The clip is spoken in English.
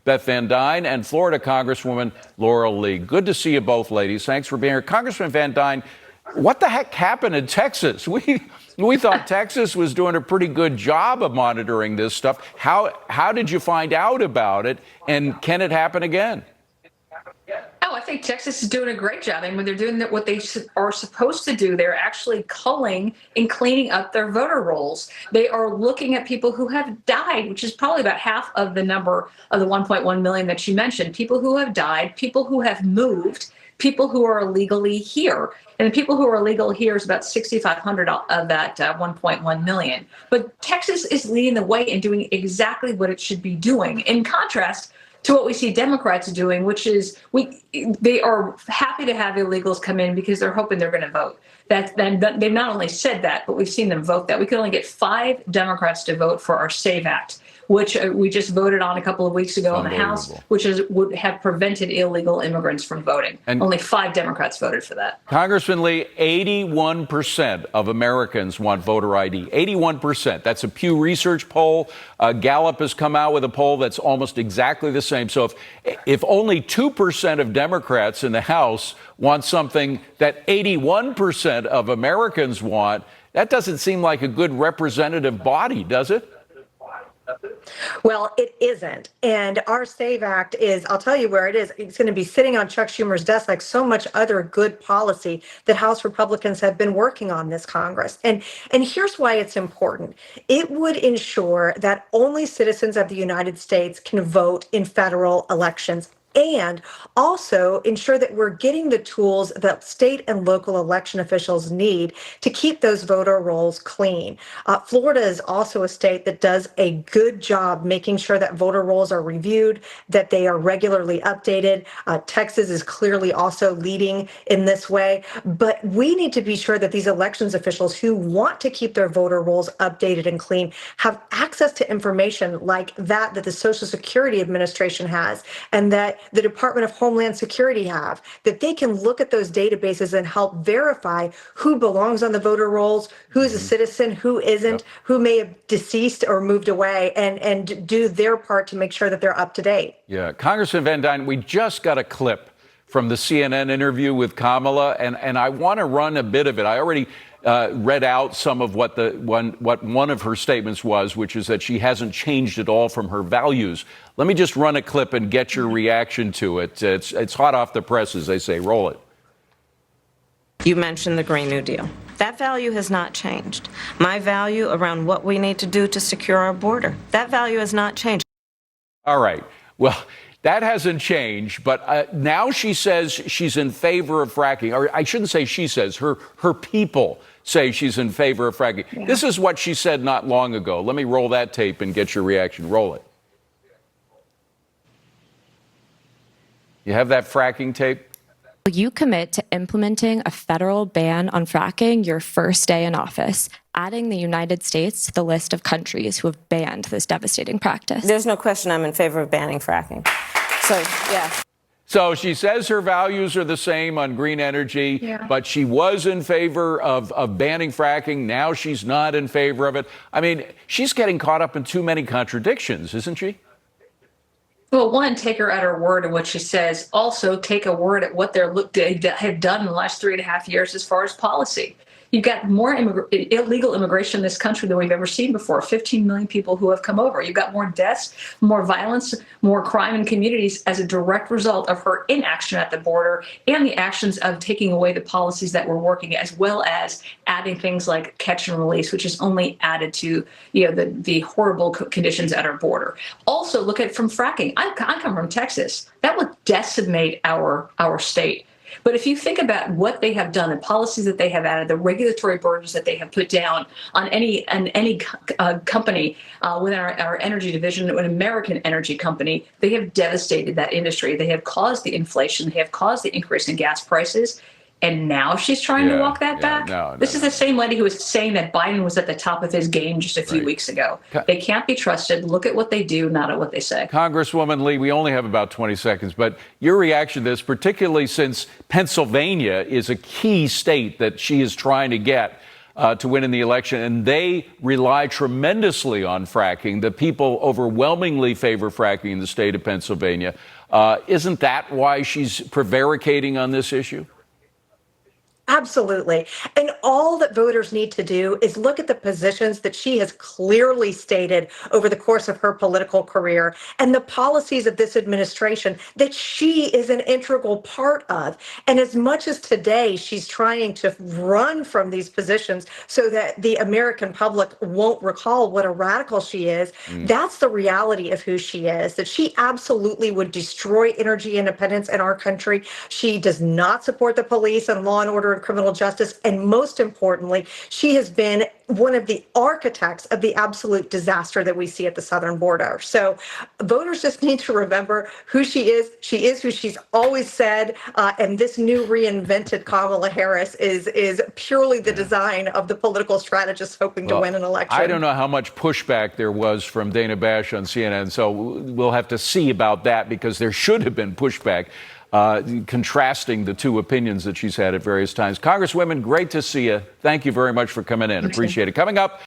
Beth Van Dyne and Florida Congresswoman Laurel Lee. Good to see you both, ladies. Thanks for being here. Congressman Van Dyne, what the heck happened in Texas? We thought Texas was doing a pretty good job of monitoring this stuff. How did you find out about it, and can it happen again? Oh, I think Texas is doing a great job. I mean, they're doing what they are supposed to do. They're actually culling and cleaning up their voter rolls. They are looking at people who have died, which is probably about half of the number of the 1.1 million that you mentioned. People who have died, people who have moved, people who are illegally here. And the people who are illegal here is about 6,500 of that 1.1 million. But Texas is leading the way and doing exactly what it should be doing. In contrast to what we see Democrats doing, which is they are happy to have illegals come in because they're hoping they're going to vote. They've not only said that, but we've seen them vote that. We could only get 5 Democrats to vote for our SAVE Act, which we just voted on a couple of weeks ago in the House, which would have prevented illegal immigrants from voting. And only 5 Democrats voted for that. Congressman Lee, 81% of Americans want voter ID. 81%. That's a Pew Research poll. Gallup has come out with a poll that's almost exactly the same. So if only 2% of Democrats in the House want something that 81% of Americans want, that doesn't seem like a good representative body, does it? Well, it isn't. And our SAVE Act is, I'll tell you where it is. It's going to be sitting on Chuck Schumer's desk like so much other good policy that House Republicans have been working on this Congress. And here's why it's important. It would ensure that only citizens of the United States can vote in federal elections, and also ensure that we're getting the tools that state and local election officials need to keep those voter rolls clean. Florida is also a state that does a good job making sure that voter rolls are reviewed, that they are regularly updated. Texas is clearly also leading in this way. But we need to be sure that these elections officials who want to keep their voter rolls updated and clean have access to information like that the Social Security Administration has, and that the Department of Homeland Security have, that they can look at those databases and help verify who belongs on the voter rolls, who is a citizen, who isn't, who may have deceased or moved away, and do their part to make sure that they're up to date. Yeah, Congressman Van Dyne, we just got a clip from the CNN interview with Kamala, and I want to run a bit of it. I already read out some of what one of her statements was, which is that she hasn't changed at all from her values. Let me just run a clip and get your reaction to it. It's hot off the press, as they say. Roll it. You mentioned the Green New Deal. That value has not changed. My value around what we need to do to secure our border, that value has not changed. All right. Well, that hasn't changed, but now she says she's in favor of fracking. Or I shouldn't say she says, her people say she's in favor of fracking. Yeah. This is what she said not long ago. Let me roll that tape and get your reaction. Roll it. You have that fracking tape? Will you commit to implementing a federal ban on fracking your first day in office, adding the United States to the list of countries who have banned this devastating practice? There's no question I'm in favor of banning fracking. So, yeah. So she says her values are the same on green energy, but she was in favor of banning fracking. Now she's not in favor of it. I mean, she's getting caught up in too many contradictions, isn't she? Well, one, take her at her word and what she says. Also, take a word at what they have done in the last 3.5 years as far as policy. You've got more illegal immigration in this country than we've ever seen before. 15 million people who have come over. You've got more deaths, more violence, more crime in communities as a direct result of her inaction at the border and the actions of taking away the policies that were working, as well as adding things like catch and release, which is only added to the horrible conditions at our border. Also, look at from fracking. I come from Texas. That would decimate our state. But if you think about what they have done, the policies that they have added, the regulatory burdens that they have put down on any company within our energy division, an American energy company, they have devastated that industry. They have caused the inflation. They have caused the increase in gas prices. And now she's trying to walk that back? This is the same lady who was saying that Biden was at the top of his game just a few weeks ago. They can't be trusted. Look at what they do, not at what they say. Congresswoman Lee, we only have about 20 seconds, but your reaction to this, particularly since Pennsylvania is a key state that she is trying to get. to win in the election, and they rely tremendously on fracking. The people overwhelmingly favor fracking in the state of Pennsylvania. Isn't that why she's prevaricating on this issue? Absolutely. And all that voters need to do is look at the positions that she has clearly stated over the course of her political career and the policies of this administration that she is an integral part of. And as much as today she's trying to run from these positions so that the American public won't recall what a radical she is, that's the reality of who she is, that she absolutely would destroy energy independence in our country. She does not support the police and law and order and criminal justice. And most importantly, she has been one of the architects of the absolute disaster that we see at the southern border. So voters just need to remember who she is. She is who she's always said. And this new reinvented Kamala Harris is purely the design of the political strategist hoping to win an election. I don't know how much pushback there was from Dana Bash on CNN, so we'll have to see about that, because there should have been pushback. Contrasting the two opinions that she's had at various times. Congresswomen, great to see you. Thank you very much for coming in. Appreciate it. Coming up.